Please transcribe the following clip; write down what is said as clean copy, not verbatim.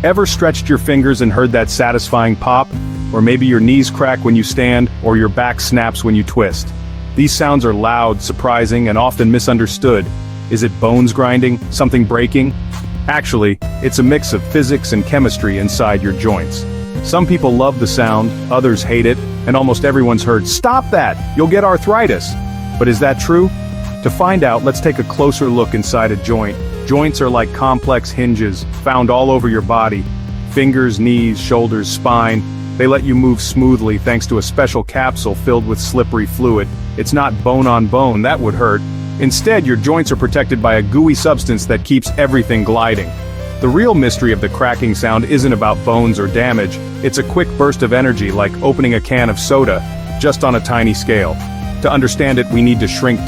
Ever stretched your fingers and heard that satisfying pop? Or maybe your knees crack when you stand, or your back snaps when you twist. These sounds are loud, surprising, and often misunderstood. Is it bones grinding, something breaking? Actually, it's a mix of physics and chemistry inside your joints. Some people love the sound, others hate it, and almost everyone's heard, "Stop that! You'll get arthritis!" But is that true? To find out, let's take a closer look inside a joint. Joints are like complex hinges, found all over your body. Fingers, knees, shoulders, spine. They let you move smoothly thanks to a special capsule filled with slippery fluid. It's not bone on bone, that would hurt. Instead, your joints are protected by a gooey substance that keeps everything gliding. The real mystery of the cracking sound isn't about bones or damage, it's a quick burst of energy like opening a can of soda, just on a tiny scale. To understand it, we need to shrink down.